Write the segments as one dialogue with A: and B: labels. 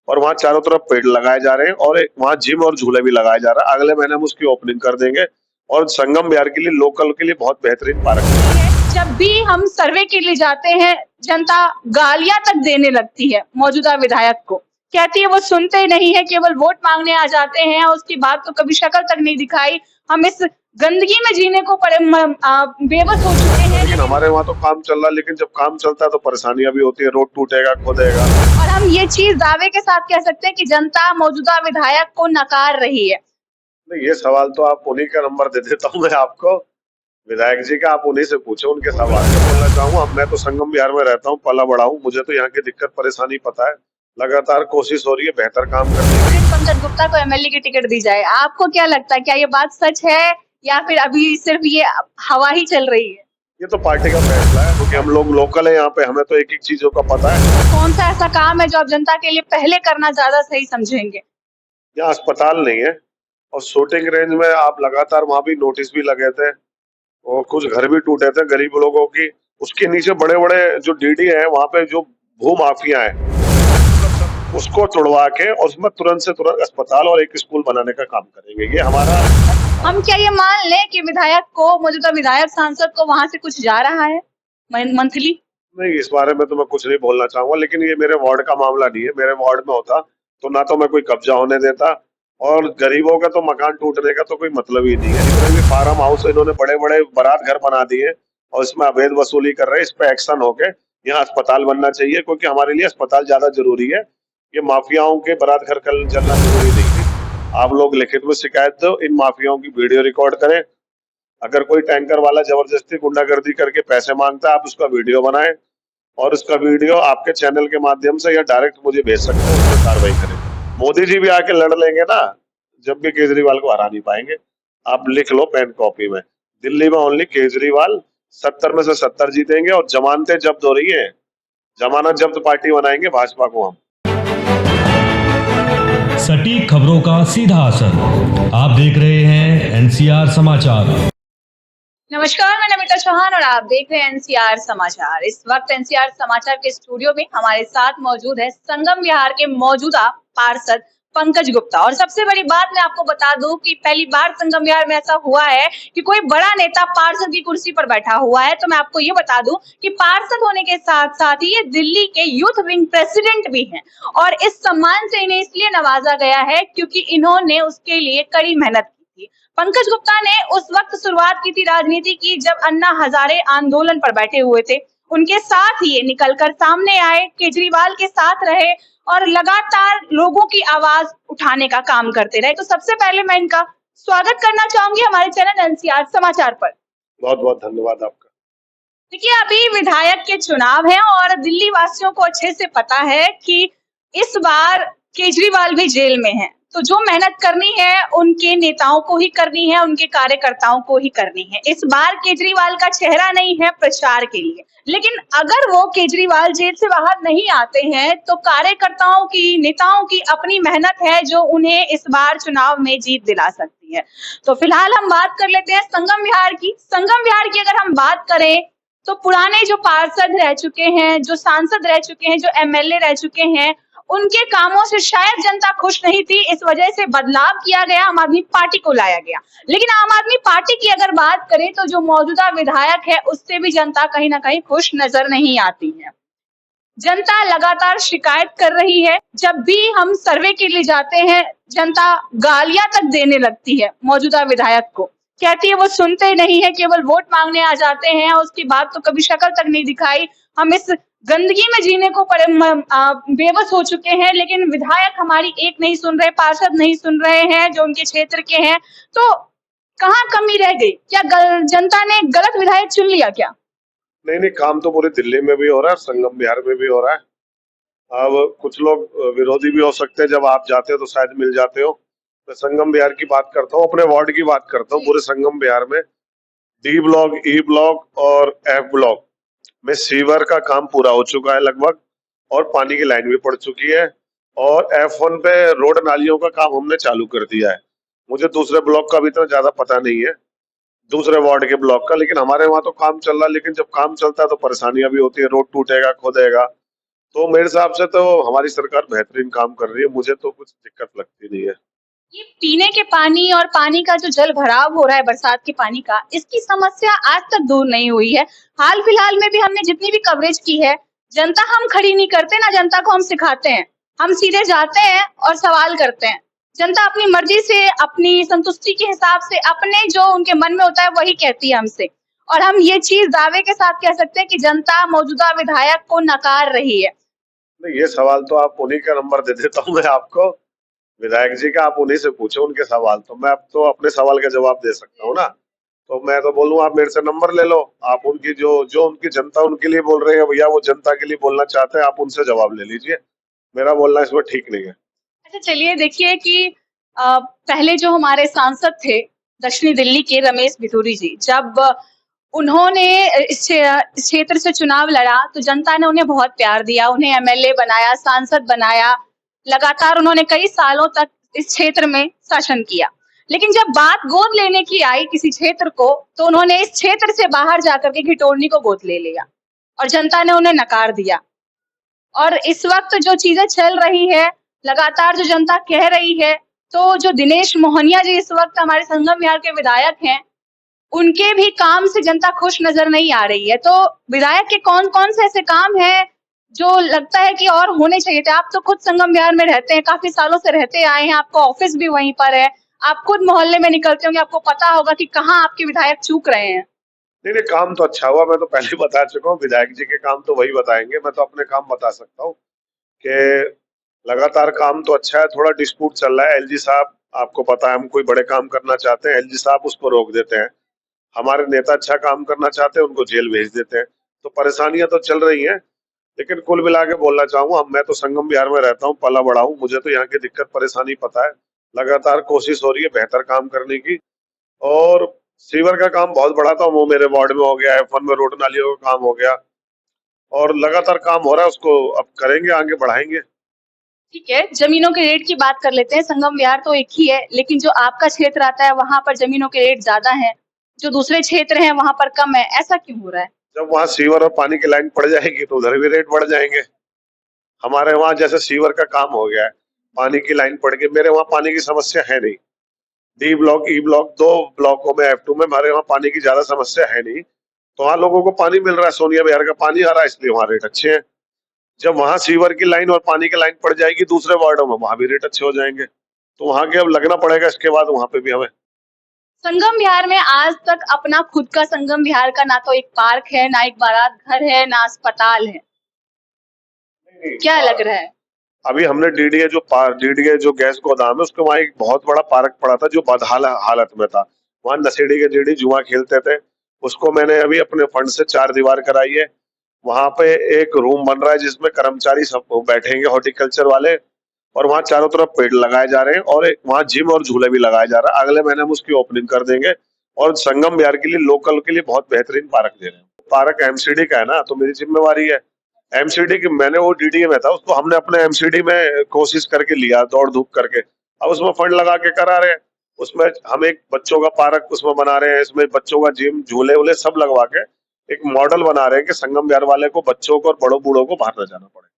A: और वहाँ चारों तरफ पेड़ लगाए जा रहे हैं और वहाँ जिम और झूले भी लगाए जा रहा है। अगले महीने हम उसकी ओपनिंग कर देंगे और संगम विहार के लिए लोकल के लिए बहुत बेहतरीन पार्क है।
B: जब भी हम सर्वे के लिए जाते हैं, जनता गालियां तक देने लगती है मौजूदा विधायक को। कहती है वो सुनते ही नहीं है, केवल वोट मांगने आ जाते हैं, उसकी बात तो कभी शक्ल तक नहीं दिखाई। हम इस गंदगी में जीने को बेबस हो चुके हैं।
A: लेकिन हमारे वहाँ तो काम चल रहा है, लेकिन जब काम चलता है तो परेशानियां भी होती है, रोड टूटेगा, खोदेगा।
B: और हम ये चीज दावे के साथ कह सकते हैं कि जनता मौजूदा विधायक को नकार रही है।
A: नहीं, ये सवाल तो आप उन्हीं का नंबर दे देता हूँ मैं आपको, विधायक जी का, आप उन्हीं से पूछो, उनके सवाल में बोलना चाहूंगा। मैं तो संगम विहार में रहता हूँ, पला बड़ा हूँ, मुझे तो यहाँ की दिक्कत परेशानी पता है। लगातार कोशिश हो रही है बेहतर काम करने की।
B: पंकज गुप्ता को एमएलए की टिकट दी जाए, आपको क्या लगता है, क्या ये बात सच है या फिर अभी सिर्फ ये हवा ही चल रही है?
A: ये तो पार्टी का फैसला है, क्योंकि हम लोग लोकल है यहाँ पे, हमें तो एक एक चीजों का पता है।
B: कौन सा ऐसा काम है जो आप जनता के लिए पहले करना ज्यादा सही समझेंगे?
A: यहाँ अस्पताल नहीं है और शूटिंग रेंज में आप लगातार, वहां भी नोटिस भी लगे थे और कुछ घर भी टूटे थे गरीब लोगों की। उसके नीचे बड़े बड़े जो डीडी है, वहां पे जो भू माफिया है, उसको तोड़वा के और उसमें तुरंत से तुरंत अस्पताल और एक स्कूल बनाने का काम करेंगे। ये हमारा।
B: हम क्या ये मान लें कि विधायक को, मौजूदा विधायक सांसद को वहां से कुछ जा रहा है मंथली?
A: नहीं, इस बारे में तो मैं कुछ नहीं बोलना चाहूंगा, लेकिन ये मेरे वार्ड का मामला नहीं है। मेरे वार्ड में होता तो ना तो मैं कोई कब्जा होने देता, और गरीबों का तो मकान टूटने का तो कोई मतलब ही नहीं है। इतने भी फार्म हाउस इन्होंने बड़े बड़े बारात घर बना दिए और इसमें अवैध वसूली कर रहे हैं। इस पे एक्शन होके यहाँ अस्पताल बनना चाहिए, क्योंकि हमारे लिए अस्पताल ज्यादा जरूरी है। ये माफियाओं के बारात घर चलना जरूरी नहीं है। आप लोग लिखित में शिकायत दो, इन माफियाओं की वीडियो रिकॉर्ड करें। अगर कोई टैंकर वाला जबरदस्ती गुंडागर्दी करके पैसे मांगता है, आप उसका वीडियो बनाएं और उसका वीडियो आपके चैनल के माध्यम से या डायरेक्ट मुझे भेज सकते हैं, उस पर कार्रवाई करें। मोदी जी भी आके लड़ लेंगे ना, जब भी केजरीवाल को हरा नहीं पाएंगे। आप लिख लो पेन कॉपी में, दिल्ली में ओनली केजरीवाल 70 में से 70 जीतेंगे और जमानतें जब्त हो रही है। जमानत जब्त पार्टी बनाएंगे भाजपा को हम।
C: सटीक खबरों का सीधा असर, आप देख रहे हैं एनसीआर समाचार।
B: नमस्कार, मैं नमिता चौहान और आप देख रहे हैं एनसीआर समाचार। इस वक्त एनसीआर समाचार के स्टूडियो में हमारे साथ मौजूद है संगम विहार के मौजूदा पार्षद पंकज गुप्ता। और सबसे बड़ी बात मैं आपको बता दूं कि पहली बार संगम विहार में ऐसा हुआ है कि कोई बड़ा नेता पार्षद की कुर्सी पर बैठा हुआ है। तो मैं आपको ये बता दूं कि पार्षद होने के साथ साथ ही ये दिल्ली के यूथ विंग प्रेसिडेंट भी हैं और इस सम्मान से इन्हें इसलिए नवाजा गया है क्योंकि इन्होंने उसके लिए कड़ी मेहनत की थी। पंकज गुप्ता ने उस वक्त शुरुआत की थी राजनीति की जब अन्ना हजारे आंदोलन पर बैठे हुए थे। उनके साथ ही ये निकलकर सामने आए, केजरीवाल के साथ रहे और लगातार लोगों की आवाज उठाने का काम करते रहे। तो सबसे पहले मैं इनका स्वागत करना चाहूंगी हमारे चैनल एनसीआर समाचार पर।
A: बहुत बहुत धन्यवाद आपका।
B: देखिए, अभी विधायक के चुनाव है और दिल्ली वासियों को अच्छे से पता है कि इस बार केजरीवाल भी जेल में है। तो जो मेहनत करनी है उनके नेताओं को ही करनी है, उनके कार्यकर्ताओं को ही करनी है। इस बार केजरीवाल का चेहरा नहीं है प्रचार के लिए, लेकिन अगर वो केजरीवाल जेल से बाहर नहीं आते हैं तो कार्यकर्ताओं की, नेताओं की अपनी मेहनत है जो उन्हें इस बार चुनाव में जीत दिला सकती है। तो फिलहाल हम बात कर लेते हैं संगम विहार की। संगम विहार की अगर हम बात करें तो पुराने जो पार्षद रह चुके हैं, जो सांसद रह चुके हैं, जो एमएलए रह चुके हैं, उनके कामों से शायद जनता खुश नहीं थी। इस वजह से बदलाव किया गया, आम आदमी पार्टी को लाया गया। लेकिन आम आदमी पार्टी की अगर बात करें तो जो मौजूदा विधायक है उससे भी जनता कहीं ना कहीं खुश नजर नहीं आती है। जनता लगातार शिकायत कर रही है। जब भी हम सर्वे के लिए जाते हैं, जनता गालियां तक देने लगती है मौजूदा विधायक को। कहती है वो सुनते ही नहीं है, केवल वोट मांगने आ जाते हैं, उसकी बात तो कभी शक्ल तक नहीं दिखाई। हम इस गंदगी में जीने को बेबस हो चुके हैं, लेकिन विधायक हमारी एक नहीं सुन रहे, पार्षद नहीं सुन रहे हैं जो उनके क्षेत्र के हैं। तो कहाँ कमी रह गई? क्या जनता ने गलत विधायक चुन लिया क्या?
A: नहीं, काम तो पूरी दिल्ली में भी हो रहा है, संगम विहार में भी हो रहा है। अब कुछ लोग विरोधी भी हो सकते हैं, जब आप जाते हो तो शायद मिल जाते हो। मैं संगम विहार की बात करता हूँ, अपने वार्ड की बात करता हूँ। पूरे संगम विहार में डी ब्लॉक, ई ब्लॉक और एफ ब्लॉक में सीवर का काम पूरा हो चुका है लगभग, और पानी की लाइन भी पड़ चुकी है। और F1 पे रोड नालियों का काम हमने चालू कर दिया है। मुझे दूसरे ब्लॉक का भी इतना ज्यादा पता नहीं है, दूसरे वार्ड के ब्लॉक का, लेकिन हमारे वहाँ तो काम चल रहा है। लेकिन जब काम चलता है तो परेशानियां भी होती है, रोड टूटेगा, खोदेगा। तो मेरे हिसाब से तो हमारी सरकार बेहतरीन काम कर रही है, मुझे तो कुछ दिक्कत लगती नहीं है।
B: ये पीने के पानी और पानी का जो जल भराव हो रहा है बरसात के पानी का, इसकी समस्या आज तक दूर नहीं हुई है। हाल फिलहाल में भी हमने जितनी भी कवरेज की है, जनता हम खड़ी नहीं करते, ना जनता को हम सिखाते हैं। हम सीधे जाते हैं और सवाल करते हैं। जनता अपनी मर्जी से, अपनी संतुष्टि के हिसाब से, अपने जो उनके मन में होता है वही कहती है हमसे। और हम ये चीज दावे के साथ कह सकते हैं कि जनता मौजूदा विधायक को नकार रही है।
A: नहीं, ये सवाल तो आप उन्हीं का नंबर दे देता हूँ मैं आपको, विधायक जी का, आप उन्हीं से पूछो उनके सवाल, तो मैं अब तो अपने सवाल का जवाब दे सकता हूँ ना। तो मैं तो बोलूँ आप मेरे से नंबर ले लो, आप उनकी जो जो उनकी जनता उनके लिए बोल रही है भैया, वो जनता के लिए बोलना चाहते हैं, आप उनसे जवाब ले लीजिए, मेरा बोलना इसमें ठीक नहीं है।
B: अच्छा, चलिए देखिए कि पहले जो हमारे सांसद थे दक्षिणी दिल्ली के रमेश बिधूरी जी, जब उन्होंने इस क्षेत्र से चुनाव लड़ा तो जनता ने उन्हें बहुत प्यार दिया, उन्हें एमएलए बनाया, सांसद बनाया। लगातार उन्होंने कई सालों तक इस क्षेत्र में शासन किया। लेकिन जब बात गोद लेने की आई किसी क्षेत्र को, तो उन्होंने इस क्षेत्र से बाहर जाकर के घिटोरनी को गोद ले लिया और जनता ने उन्हें नकार दिया। और इस वक्त जो चीजें चल रही है, लगातार जो जनता कह रही है, तो जो दिनेश मोहनिया जी इस वक्त हमारे संगम विहार के विधायक हैं, उनके भी काम से जनता खुश नजर नहीं आ रही है। तो विधायक के कौन-कौन से ऐसे काम हैं जो लगता है कि और होने चाहिए थे? आप तो खुद संगम विहार में रहते हैं, काफी सालों से रहते आए हैं, आपका ऑफिस भी वहीं पर है, आप खुद मोहल्ले में निकलते होंगे, आपको पता होगा कि कहाँ आपके विधायक चूक रहे हैं।
A: नहीं नहीं, काम तो अच्छा हुआ, मैं तो पहले ही बता चुका हूँ, विधायक जी के काम तो वही बताएंगे, मैं तो अपने काम बता सकता हूँ कि लगातार काम तो अच्छा है। थोड़ा डिस्प्यूट चल रहा है, एलजी साहब, आपको पता है हम कोई बड़े काम करना चाहते हैं, एलजी साहब उसको रोक देते हैं। हमारे नेता अच्छा काम करना चाहते हैं, उनको जेल भेज देते हैं। तो परेशानियां तो चल रही हैं, लेकिन कुल मिला के बोलना चाहूंगा, मैं तो संगम विहार में रहता हूँ, पला बड़ा हूँ, मुझे तो यहाँ की दिक्कत परेशानी पता है। लगातार कोशिश हो रही है बेहतर काम करने की, और सीवर का काम बहुत बड़ा था, वो मेरे वार्ड में हो गया है, F1 में रोड नालियों का काम हो गया, और लगातार काम हो रहा है, उसको अब करेंगे, आगे बढ़ाएंगे।
B: ठीक है, जमीनों के रेट की बात कर लेते हैं। संगम विहार तो एक ही है, लेकिन जो आपका क्षेत्र आता है वहां पर जमीनों के रेट ज्यादा हैं, जो दूसरे क्षेत्र हैं वहां पर कम है। ऐसा क्यों हो रहा है?
A: जब वहाँ सीवर और पानी की लाइन पड़ जाएगी तो उधर भी रेट बढ़ जाएंगे। हमारे वहाँ जैसे सीवर का काम हो गया है, पानी की लाइन पड़ गई, मेरे वहाँ पानी की समस्या है नहीं। डी ब्लॉक, ई ब्लॉक, 2 ब्लॉकों में, F2 में हमारे वहाँ पानी की ज्यादा समस्या है नहीं, तो वहाँ लोगों को पानी मिल रहा है, सोनिया विहार का पानी आ रहा है, इसलिए वहाँ रेट अच्छे हैं। जब वहाँ सीवर की लाइन और पानी की लाइन पड़ जाएगी दूसरे वार्डों में, वहाँ भी रेट अच्छे हो जाएंगे, तो वहाँ के अब लगना पड़ेगा इसके बाद वहाँ पे भी हमें।
B: संगम विहार में आज तक अपना खुद का संगम विहार का ना तो एक पार्क है, ना एक बारात घर है, ना अस्पताल है। क्या लग रहा है?
A: अभी हमने डीडीए जो गैस गोदाम है, उसके वहाँ एक बहुत बड़ा पार्क पड़ा था जो बदहाल हालत में था। वहाँ नशेड़ी के जेडी जुआ खेलते थे, उसको मैंने अभी अपने फंड से 4 दीवार कराई है। वहाँ पे एक रूम बन रहा है जिसमें कर्मचारी सब बैठेंगे, हॉर्टिकल्चर वाले, और वहाँ चारों तरफ पेड़ लगाए जा रहे हैं, और वहाँ जिम और झूले भी लगाए जा रहा है। अगले महीने हम उसकी ओपनिंग कर देंगे, और संगम विहार के लिए, लोकल के लिए बहुत बेहतरीन पार्क दे रहे हैं। पार्क एमसीडी का है ना, तो मेरी जिम्मेवारी है। एमसीडी की, मैंने वो डीडीए में था, उसको हमने अपने एमसीडी में कोशिश करके लिया, दौड़ धूप करके, अब उसमें फंड लगा के करा रहे हैं। उसमें हम एक बच्चों का पार्क उसमें बना रहे हैं, इसमें बच्चों का जिम, झूले वूले सब लगवा के एक मॉडल बना रहे हैं कि संगम विहार वाले को, बच्चों को और बड़ों बूढ़ों को बाहर न जाना पड़े।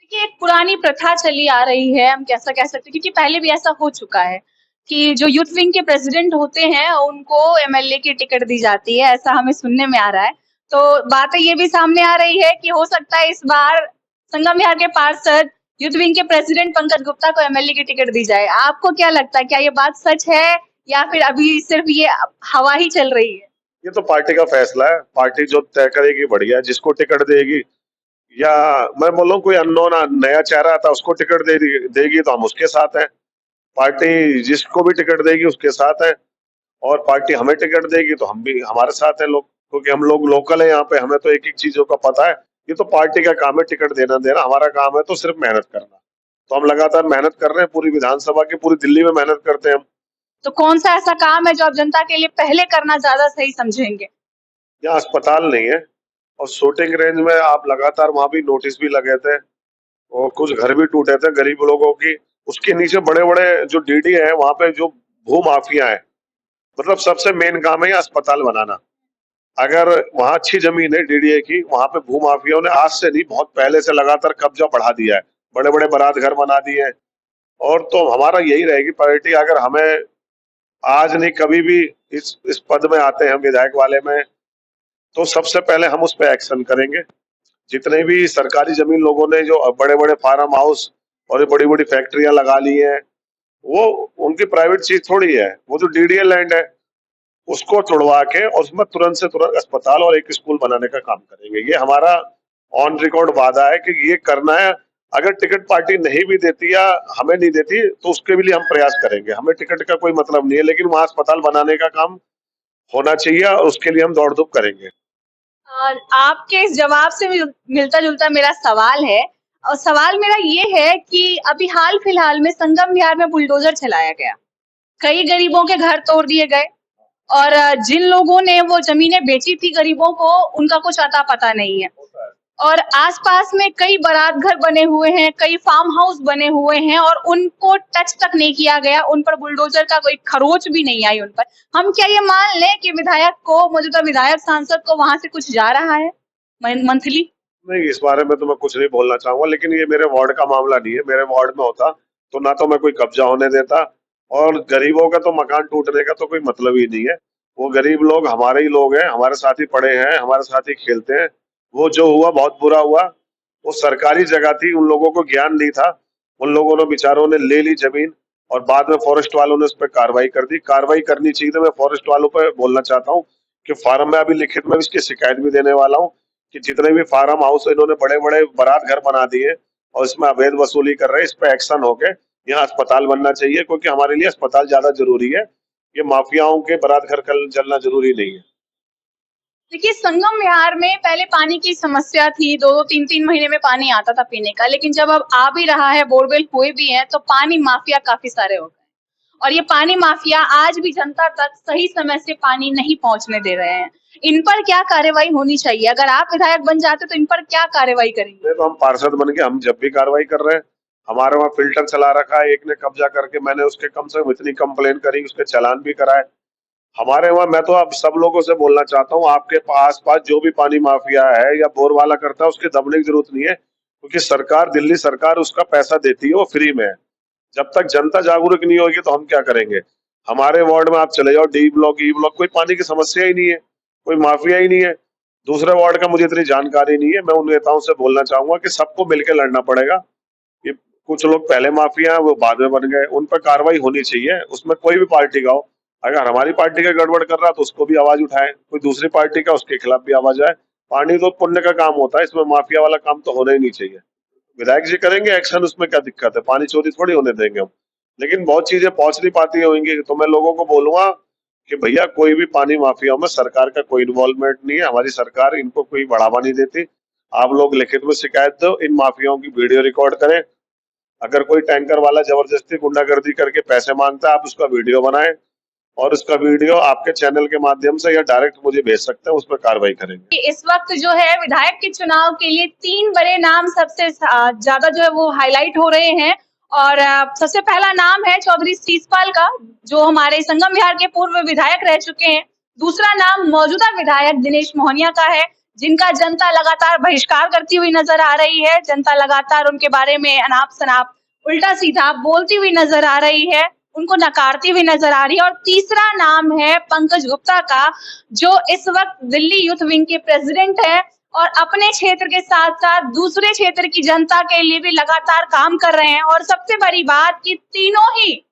B: देखिए, एक पुरानी प्रथा चली आ रही है, हम कैसा कह सकते हैं, क्योंकि पहले भी ऐसा हो चुका है कि जो यूथ विंग के प्रेसिडेंट होते हैं उनको एमएलए की टिकट दी जाती है, ऐसा हमें सुनने में आ रहा है। तो बातें ये भी सामने आ रही है कि हो सकता है इस बार संगम विहार के पार्षद यूथ विंग के प्रेसिडेंट पंकज गुप्ता को एमएलए की टिकट दी जाए। आपको क्या लगता है, क्या ये बात सच है या फिर अभी सिर्फ ये हवा ही चल रही है?
A: ये तो पार्टी का फैसला है, पार्टी जो तय करेगी बढ़िया, जिसको टिकट देगी, या मैं बोल रहा हूँ कोई अननोन नया चेहरा आता उसको टिकट देगी तो हम उसके साथ हैं। पार्टी जिसको भी टिकट देगी उसके साथ है, और पार्टी हमें टिकट देगी तो हम भी हमारे साथ हैं लोग, क्योंकि हम लोग लोकल है यहाँ पे, हमें तो एक एक चीजों का पता है। ये तो पार्टी का काम है टिकट देना, हमारा काम है तो सिर्फ मेहनत करना। तो हम लगातार मेहनत कर रहे हैं, पूरी विधानसभा की, पूरी दिल्ली में मेहनत करते हैं हम।
B: तो कौन सा ऐसा काम है जो आप जनता के लिए पहले करना ज्यादा सही समझेंगे?
A: यहाँ अस्पताल नहीं है, और शूटिंग रेंज में आप लगातार, वहां भी नोटिस भी लगे थे, और कुछ घर भी टूटे थे गरीब लोगों की। उसके नीचे बड़े बड़े जो डीडी है, वहां पे जो भू माफिया है, मतलब सबसे मेन काम है ये अस्पताल बनाना। अगर वहां अच्छी जमीन है डीडीए की, वहां पे भूमाफियाओं ने आज से नहीं बहुत पहले से लगातार कब्जा बढ़ा दिया है, बड़े बड़े बारात घर बना दिए हैं। और तो हमारा यही रहेगी पार्टी, अगर हमें आज नहीं कभी भी इस पद में आते हैं विधायक वाले में, तो सबसे पहले हम उस पर एक्शन करेंगे। जितने भी सरकारी जमीन लोगों ने जो बड़े बड़े फार्म हाउस और बड़ी बड़ी फैक्ट्रियां लगा ली हैं, वो उनकी प्राइवेट चीज थोड़ी है, वो जो डीडीए लैंड है उसको तोड़वा के और उसमें तुरंत से तुरंत अस्पताल और एक स्कूल बनाने का काम करेंगे। ये हमारा ऑन रिकॉर्ड वादा है कि ये करना है। अगर टिकट पार्टी नहीं भी देती या हमें नहीं देती तो उसके भी लिए हम प्रयास करेंगे, हमें टिकट का कोई मतलब नहीं है, लेकिन वहां अस्पताल बनाने का काम होना चाहिए और उसके लिए हम दौड़ धूप करेंगे।
B: आपके इस जवाब से मिलता जुलता मेरा सवाल है, और सवाल मेरा ये है कि अभी हाल फिलहाल में संगम विहार में बुलडोजर चलाया गया, कई गरीबों के घर तोड़ दिए गए, और जिन लोगों ने वो जमीनें बेची थी गरीबों को, उनका कुछ अता पता नहीं है। और आसपास में कई बारात घर बने हुए हैं, कई फार्म हाउस बने हुए हैं, और उनको टच तक नहीं किया गया, उन पर बुलडोजर का कोई खरोच भी नहीं आई उन पर। हम क्या ये मान लें कि विधायक को, मौजूदा विधायक सांसद को वहां से कुछ जा रहा है मंथली?
A: नहीं, इस बारे में तो मैं कुछ नहीं बोलना चाहूंगा, लेकिन ये मेरे वार्ड का मामला नहीं है। मेरे वार्ड में होता तो ना तो मैं कोई कब्जा होने देता, और गरीबों का तो मकान टूटने का तो कोई मतलब ही नहीं है। वो गरीब लोग हमारे ही लोग हैं, हमारे साथ ही पढ़े हैं, हमारे साथ ही खेलते हैं। वो जो हुआ बहुत बुरा हुआ। वो सरकारी जगह थी, उन लोगों को ज्ञान नहीं था, उन लोगों ने बेचारों ने ले ली जमीन और बाद में फॉरेस्ट वालों ने उस पर कार्रवाई कर दी। कार्रवाई करनी चाहिए। तो मैं फॉरेस्ट वालों पर बोलना चाहता हूँ कि फार्म में अभी लिखित में इसकी शिकायत भी देने वाला हूँ कि जितने भी फार्म हाउस इन्होंने बड़े बड़े बारात घर बना दिए और इसमें अवैध वसूली कर रहे हैं, इस पे एक्शन होके यहाँ अस्पताल बनना चाहिए, क्योंकि हमारे लिए अस्पताल ज्यादा जरूरी है। ये माफियाओं के बारात घर चलना जरूरी नहीं है।
B: देखिए, संगम विहार में पहले पानी की समस्या थी, 2-3 महीने में पानी आता था पीने का, लेकिन जब अब आ भी रहा है, बोरवेल हुए भी हैं, तो पानी माफिया काफी सारे हो गए, और ये पानी माफिया आज भी जनता तक सही समय से पानी नहीं पहुंचने दे रहे हैं। इन पर क्या कार्रवाई होनी चाहिए? अगर आप विधायक बन जाते तो इन पर क्या कार्रवाई करेंगे?
A: तो हम पार्षद बन के हम जब भी कार्रवाई कर रहे हैं। हमारे वहाँ फिल्टर चला रखा है, एक ने कब्जा करके, मैंने उसके कम से कम इतनी कंप्लेन करी, उसके चालान भी कराए हमारे वहाँ। मैं तो अब सब लोगों से बोलना चाहता हूँ, आपके पास जो भी पानी माफिया है या बोर वाला करता है, उसके दबने की जरूरत नहीं है, क्योंकि सरकार, दिल्ली सरकार उसका पैसा देती है, वो फ्री में है। जब तक जनता जागरूक नहीं होगी तो हम क्या करेंगे। हमारे वार्ड में आप चले जाओ, डी ब्लॉक, ई ब्लॉक, कोई पानी की समस्या ही नहीं है, कोई माफिया ही नहीं है। दूसरे वार्ड का मुझे इतनी जानकारी नहीं है। मैं उन नेताओं से बोलना चाहूंगा कि सबको मिलकर लड़ना पड़ेगा। ये कुछ लोग पहले माफिया, वो बाद में बन गए, उन पर कार्रवाई होनी चाहिए। उसमें कोई भी पार्टी का हो, अगर हमारी पार्टी का गड़बड़ कर रहा तो उसको भी आवाज उठाए, कोई दूसरी पार्टी का, उसके खिलाफ भी आवाज आए। पानी तो पुण्य का काम होता है, इसमें माफिया वाला काम तो होना ही नहीं चाहिए। विधायक जी करेंगे एक्शन, उसमें क्या दिक्कत है, पानी चोरी थोड़ी होने देंगे हम। लेकिन बहुत चीजें पहुंच नहीं पाती होंगी, तो मैं लोगों को बोलूंगा कि भैया कोई भी पानी माफियाओं में सरकार का कोई इन्वॉल्वमेंट नहीं है। हमारी सरकार इनको कोई बढ़ावा नहीं देती। आप लोग लिखित में शिकायत दो, इन माफियाओं की वीडियो रिकॉर्ड करें। अगर कोई टैंकर वाला जबरदस्ती गुंडागर्दी करके पैसे मांगता है, आप उसका वीडियो बनाएं और उसका वीडियो आपके चैनल के माध्यम से या डायरेक्ट मुझे भेज सकते हैं, उस पर कार्रवाई करेंगे।
B: इस वक्त जो है विधायक के चुनाव के लिए 3 बड़े नाम सबसे ज्यादा जो है वो हाईलाइट हो रहे हैं, और सबसे पहला नाम है चौधरी शीशपाल का, जो हमारे संगम विहार के पूर्व विधायक रह चुके हैं। दूसरा नाम मौजूदा विधायक दिनेश मोहनिया का है, जिनका जनता लगातार बहिष्कार करती हुई नजर आ रही है। जनता लगातार उनके बारे में अनाप शनाप, उल्टा सीधा बोलती हुई नजर आ रही है, उनको नकारती हुई नजर आ रही है। और तीसरा नाम है पंकज गुप्ता का, जो इस वक्त दिल्ली यूथ विंग के प्रेसिडेंट है, और अपने क्षेत्र के साथ साथ दूसरे क्षेत्र की जनता के लिए भी लगातार काम कर रहे हैं। और सबसे बड़ी बात कि तीनों ही,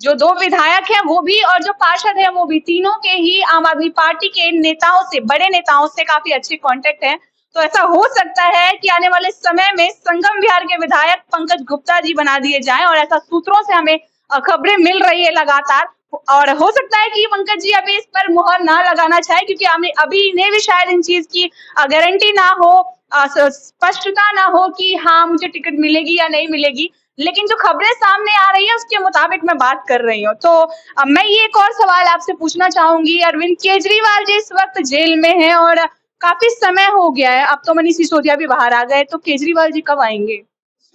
B: जो 2 विधायक हैं वो भी और जो पार्षद हैं वो भी, तीनों के ही आम आदमी पार्टी के नेताओं से, बड़े नेताओं से काफी अच्छे कांटेक्ट हैं। तो ऐसा हो सकता है कि आने वाले समय में संगम विहार के विधायक पंकज गुप्ता जी बना दिए जाएं, और ऐसा सूत्रों से हमें खबरें मिल रही है लगातार। और हो सकता है कि पंकज जी अभी इस पर मुहर ना लगाना चाहे, क्योंकि हमें अभी इन्हें भी शायद इन चीज की गारंटी ना हो, स्पष्टता ना हो कि हाँ मुझे टिकट मिलेगी या नहीं मिलेगी। लेकिन जो खबरें सामने आ रही है उसके मुताबिक मैं बात कर रही हूँ। तो मैं ये एक और सवाल आपसे पूछना चाहूंगी। अरविंद केजरीवाल जी इस वक्त जेल में हैं और काफी समय हो गया है, अब तो मनीष सिसोदिया भी बाहर आ गए, तो केजरीवाल जी कब आएंगे?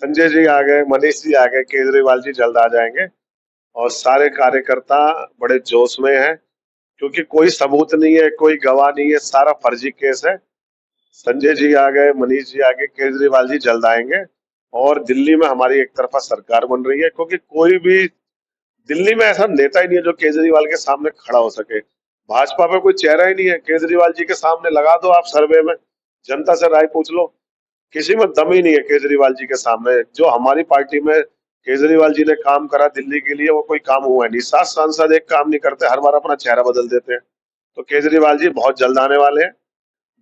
A: संजय जी आ गए, मनीष जी आ गए, केजरीवाल जी जल्द आ जाएंगे। और सारे कार्यकर्ता बड़े जोश में हैं क्योंकि कोई सबूत नहीं है, कोई गवाह नहीं है, सारा फर्जी केस है। संजय जी आ गए, मनीष जी आ गए, केजरीवाल जी जल्द आएंगे और दिल्ली में हमारी एक तरफा सरकार बन रही है, क्योंकि कोई भी दिल्ली में ऐसा नेता ही नहीं है जो केजरीवाल के सामने खड़ा हो सके। भाजपा पे कोई चेहरा ही नहीं है। केजरीवाल जी के सामने लगा दो आप सर्वे में, जनता से राय पूछ लो, किसी में दम ही नहीं है केजरीवाल जी के सामने। जो हमारी पार्टी में केजरीवाल जी ने काम करा दिल्ली के लिए, वो कोई काम हुआ नहीं। 7 सांसद एक काम नहीं करते, हर बार अपना चेहरा बदल देते हैं। तो केजरीवाल जी बहुत जल्द आने वाले हैं।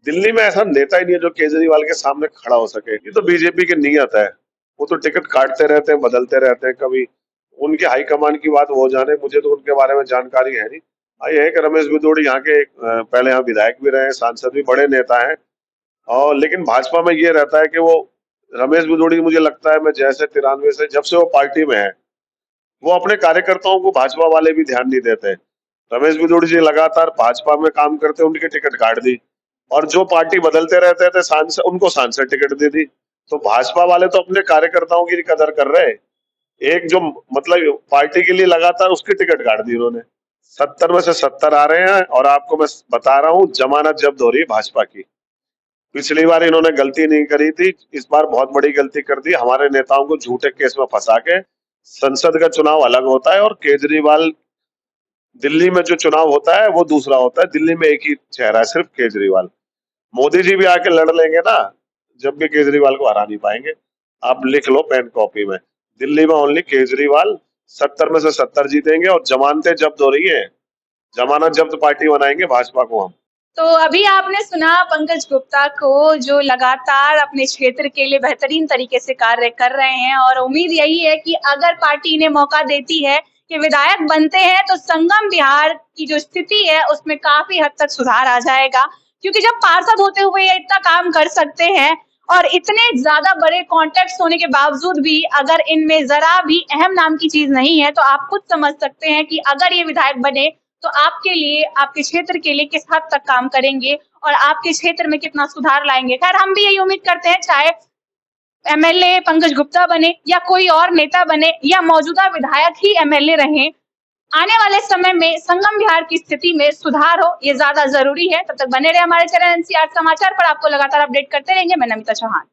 A: दिल्ली में ऐसा नेता ही नहीं है जो केजरीवाल के सामने खड़ा हो सके। ये तो बीजेपी की नीयत है, वो तो टिकट काटते रहते हैं, बदलते रहते हैं। कभी उनके हाईकमान की बात वो जाने, मुझे तो उनके बारे में जानकारी है नहीं। हाँ, ये है कि रमेश बिदूड़ी यहाँ के पहले यहाँ विधायक भी रहे, सांसद भी, बड़े नेता हैं। और लेकिन भाजपा में ये रहता है कि वो रमेश बिदूड़ी, मुझे लगता है मैं जैसे 93 से जब से वो पार्टी में है, वो अपने कार्यकर्ताओं को भाजपा वाले भी ध्यान नहीं देते। रमेश बिदूड़ी जी लगातार भाजपा में काम करते, उनकी टिकट काट दी, और जो पार्टी बदलते रहते थे सांसद, उनको सांसद टिकट दे दी। तो भाजपा वाले तो अपने कार्यकर्ताओं की कदर कर रहे हैं। एक जो मतलब पार्टी के लिए लगातार, उसकी टिकट काट दी उन्होंने। 70 में से 70 आ रहे हैं, और आपको मैं बता रहा हूँ जमानत जब्त हो रही है भाजपा की। पिछली बार इन्होंने गलती नहीं करी थी, इस बार बहुत बड़ी गलती कर दी। हमारे नेताओं को झूठे केस में फंसा के, संसद का चुनाव अलग होता है और केजरीवाल, दिल्ली में जो चुनाव होता है वो दूसरा होता है। दिल्ली में एक ही चेहरा है, सिर्फ केजरीवाल। मोदी जी भी आके लड़ लेंगे ना, जब भी केजरीवाल को हरा नहीं पाएंगे। आप लिख लो पेन कॉपी में, दिल्ली में ओनली केजरीवाल। 70 में से 70 जीतेंगे, और जमानतें जब्त हो रही है, जमानत जब्त पार्टी बनाएंगे भाजपा को हम।
B: तो अभी आपने सुना पंकज गुप्ता को, जो लगातार अपने क्षेत्र के लिए बेहतरीन तरीके से कार्य कर रहे हैं, और उम्मीद यही है कि अगर पार्टी इन्हें मौका देती है कि विधायक बनते हैं, तो संगम बिहार की जो स्थिति है उसमें काफी हद तक सुधार आ जाएगा। क्योंकि जब पार्षद होते हुए ये इतना काम कर सकते हैं, और इतने ज्यादा बड़े कॉन्टेक्ट्स होने के बावजूद भी अगर इनमें जरा भी अहम नाम की चीज नहीं है, तो आप खुद समझ सकते हैं कि अगर ये विधायक बने तो आपके लिए, आपके क्षेत्र के लिए किस हद तक काम करेंगे और आपके क्षेत्र में कितना सुधार लाएंगे। खैर, हम भी यही उम्मीद करते हैं, चाहे एमएलए पंकज गुप्ता बने या कोई और नेता बने या मौजूदा विधायक ही एमएलए रहें, आने वाले समय में संगम बिहार की स्थिति में सुधार हो, ये ज्यादा जरूरी है। तब तक बने रहे हमारे चैनल एनसीआर समाचार पर, आपको लगातार अपडेट करते रहेंगे। मैं नमिता चौहान।